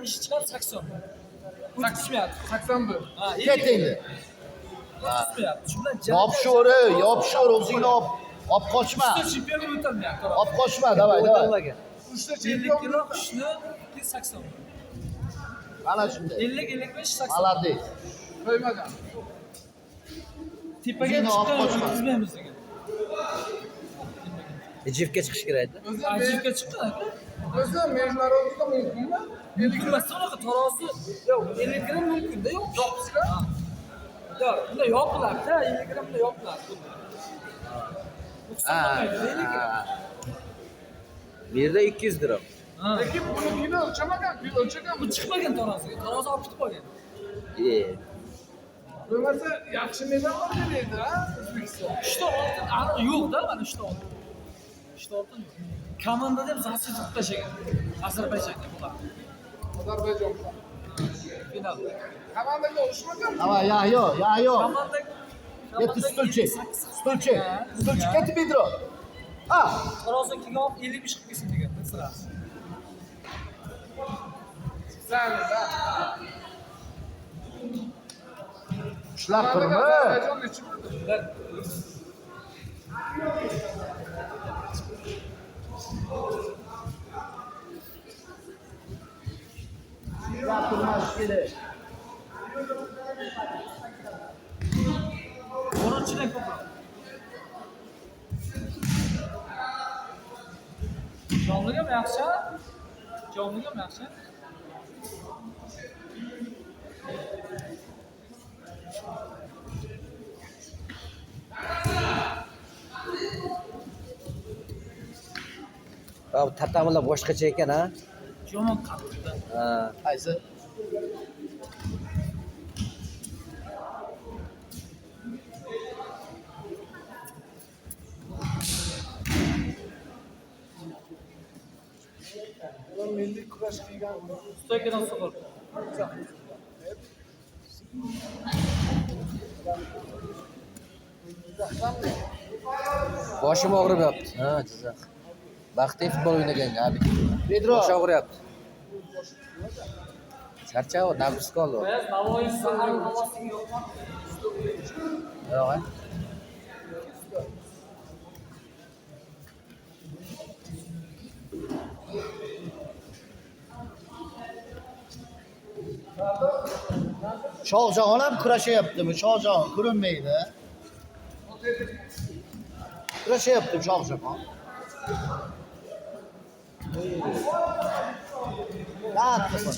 ishi chiqadi 80. O'tishmayapti. 81. Ha, Ket endi. o'tishmayapti. Shu bilan Yopishur, yopishur, o'zingni olib qochma. chempionga o'tolmayapti. Olib qochma, davay, davay. 3 ta 50 chempion. kilo qushni 80. Mana shunday. 50-55 80. Malades. Qo'ymagan. Tepaga O'zingni olib chiqqan qochma. o'tkazmaymiz degan. Jiftga chiqish kerak edi. Ajibga chiqqan. O'zi международda mumkinmi? Mumkin emas, unaqa tarozi. Yo'q, 50 gram mumkin-da, yo'q. Yo'qsa, Yo'q, bunda yopiladi-da, 50 gramda yopiladi. Ha. Bu yerda 200 gram. Ha. lekin bunikini o'lchamagan, o'lchagan. Bu chiqmagan taroziga. Tarozi olib ketib qolgan. Bo'lmasa yaxshi medallar beradi, ha, O'zbekiston. Ishda oltin aniq yo'q-da, mana ishda oltin. Ishda oltin yo'q. Komandada ham zasit qilib tashlagan. Ozarbayjonga bular. Ozarbayjon. Final. Komandaga urushmagan. Давай, Yahyo. Komanda Yetti stulchik. Stulchik. Stulchik ketib Pedro. Ha. tarozi kelgan 55 qilib kelsin degan. Sirasi. Sanada. Ushlab turmi? Ozarbayjon nechimi? Ushlab turmash kerak. Birinchidan ko'proq. Jonliga ham yaxshi. Jonliga ham yaxshi. Bu tatamilar boshqacha ekan, ha? Yomon qattiqda. Ha. Qaysi? Ular milliy kurash qilgan. Ustakidan so'qir. Boshim og'riyapti. Ha, Jizzax. Vaqtli futbol o'ynaganga, abi. Pedro. Bosh og'riyapti. Charchab, nafs qoldi. Bayaz Navoiy shahar havosiga yo'qmi? Yo'q, ha? Shohjahon ham kurashyaptimi? Shohjahon ko'rinmaydi. Kurashyapti Shohjahon. Qattiq.